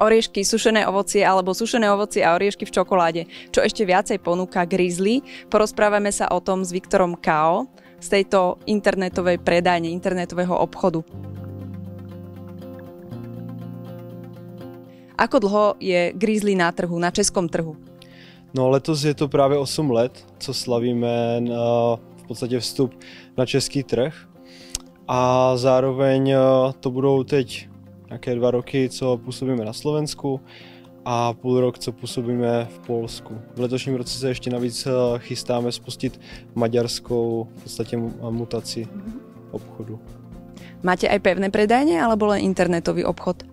Oriešky, sušené ovocie alebo sušené ovocie a oriešky v čokoláde. Čo ešte viacej ponúka Grizzly? Porozprávame sa o tom s Viktorom Kao z tejto internetovej predajne, internetového obchodu. Ako dlho je Grizzly na trhu, na českom trhu? No letos je to právě 8 let, co slavíme v podstatě vstup na český trh. A zároveň to budou teď nějaké 2 roky, co působíme na Slovensku a půl rok, co působíme v Polsku. V letošním roce se ještě navíc chystáme spustit maďarskou v podstatě mutaci obchodu. Máte aj pevné predajne alebo len internetový obchod?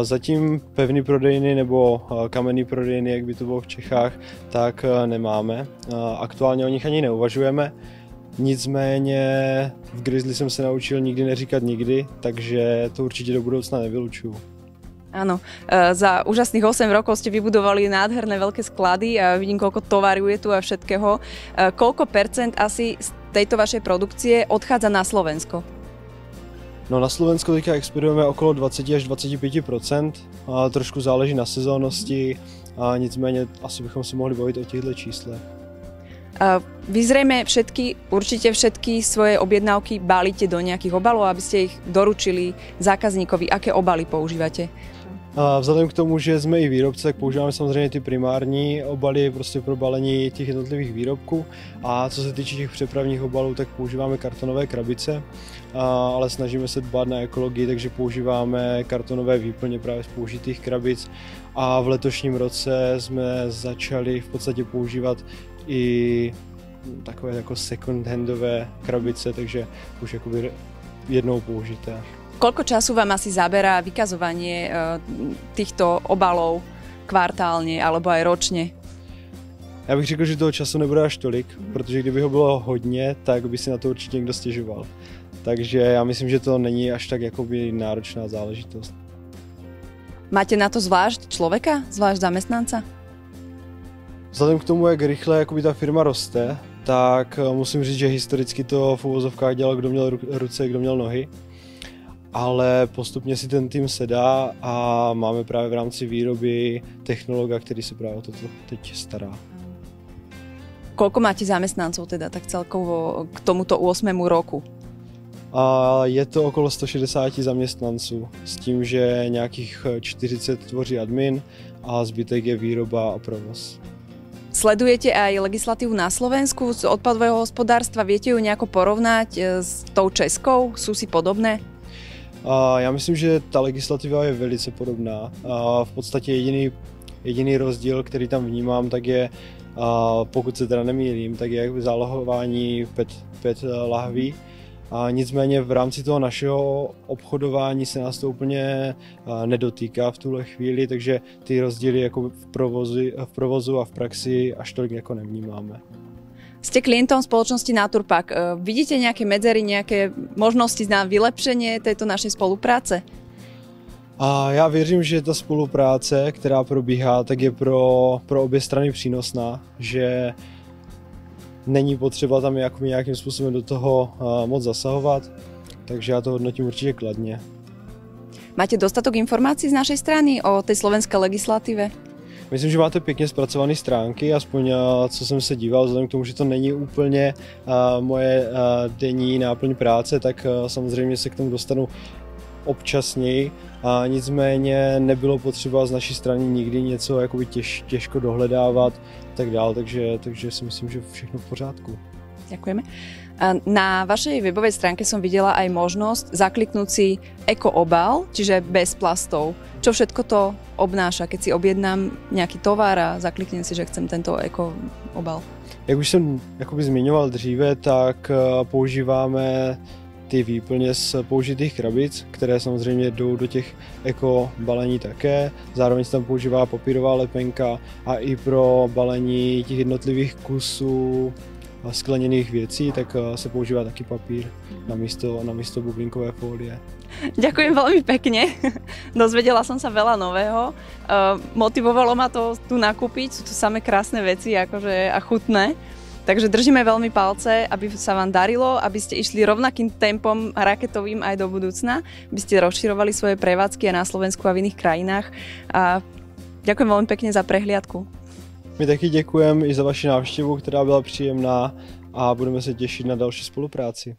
Zatím pevný prodejny nebo kamenný prodejny, jak by to bylo v Čechách, tak nemáme. Aktuálně o nich ani neuvažujeme. Nicméně v Grizzly jsem se naučil nikdy neříkat nikdy, takže to určitě do budoucna nevylučuju. Áno, za úžasných 8 rokov ste vybudovali nádherné veľké sklady a vidím, koľko tovaru je tu a všetkého. Koľko percent asi z tejto vašej produkcie odchádza na Slovensko? No na Slovensku teďka expedujeme okolo 20 až 25%, trošku záleží na sezónnosti, nicméně asi bychom se mohli bavit o těchto číslech. Vy zrejme určite všetky svoje objednávky balíte do nejakých obalov, aby ste ich doručili zákazníkovi. Aké obaly používate? Vzhledem k tomu, že jsme i výrobce, tak používáme samozřejmě ty primární obaly prostě pro balení těch jednotlivých výrobků. A co se týče těch přepravních obalů, tak používáme kartonové krabice, ale snažíme se dbát na ekologii, takže používáme kartonové výplně právě z použitých krabic. A v letošním roce jsme začali v podstatě používat i takové jako second-handové krabice, takže už jakoby jednou použité. Koľko času vám asi zaberá vykazovanie týchto obalov kvartálne alebo aj ročne? Já bych řekl, že toho času nebude až tolik, protože kdyby ho bylo hodně, tak by si na to určitě někdo stěžoval. Takže já myslím, že to není až tak jakoby náročná záležitost. Máte na to zvlášť človeka, zvlášť zamestnanca? Vzhledem k tomu, jak rychle jakoby ta firma roste, tak musím říct, že historicky to v uvozovkách dělal, kdo měl ruce, kdo měl nohy. Ale postupně si ten tým sedá a máme právě v rámci výroby technologa, který se právě o toto teď stará. Koľko máte zamestnancov teda tak celkovo k tomuto 8. roku? Je to okolo 160 zaměstnanců s tím, že nějakých 40 tvoří admin a zbytek je výroba a provoz. Sledujete aj legislatívu na Slovensku z odpadového hospodárstva? Viete ju nejako porovnať s tou českou? Sú si podobné? Já myslím, že ta legislativa je velice podobná. V podstatě jediný rozdíl, který tam vnímám, tak je, pokud se teda nemýlím, tak je zálohování PET lahví. Nicméně v rámci toho našeho obchodování se nás to úplně nedotýká v tuhle chvíli, takže ty rozdíly jako v provozu a v praxi až tolik jako nevnímáme. Ste klientom spoločnosti Naturpak. Vidíte nejaké medzery, nejaké možnosti na vylepšenie tejto našej spolupráce? Já věřím, že ta spolupráce, která probíhá, tak je pro obě strany přínosná, že není potřeba tam nějakým způsobem do toho moc zasahovat, takže já to hodnotím určitě kladně. Máte dostatok informácií z našej strany o tej slovenskej legislatíve? Myslím, že máte pěkně zpracované stránky, aspoň co jsem se díval, vzhledem k tomu, že to není úplně moje denní náplň práce, tak samozřejmě se k tomu dostanu občasněji. Nicméně nebylo potřeba z naší strany nikdy něco jakoby těžko dohledávat a tak dále, takže si myslím, že všechno v pořádku. Ďakujeme. Na vašej webovej stránke som videla aj možnosť zakliknúť si eko-obal, čiže bez plastov. Čo všetko to obnáša, keď si objednám nejaký tovar a zakliknem si, že chcem tento eko-obal? Jak už jsem jakoby zmiňoval dříve, tak používáme ty výplně z použitých krabic, které samozřejmě jdou do těch eko balení také. Zároveň se tam používá papírová lepenka a i pro balení těch jednotlivých kusů skleněných věcí, tak se používá taky papír namiesto bublinkové fólie. Ďakujem veľmi pekne. Dozvedela som sa veľa nového. Motivovalo ma to tu nakúpiť. Sú tu samé krásne veci akože, a chutné. Takže držíme veľmi palce, aby sa vám darilo, aby ste išli rovnakým tempom raketovým aj do budúcna, aby ste rozširovali svoje prevádzky aj na Slovensku a v iných krajinách. A ďakujem veľmi pekne za prehliadku. My taky děkujeme i za vaši návštěvu, která byla příjemná a budeme se těšit na další spolupráci.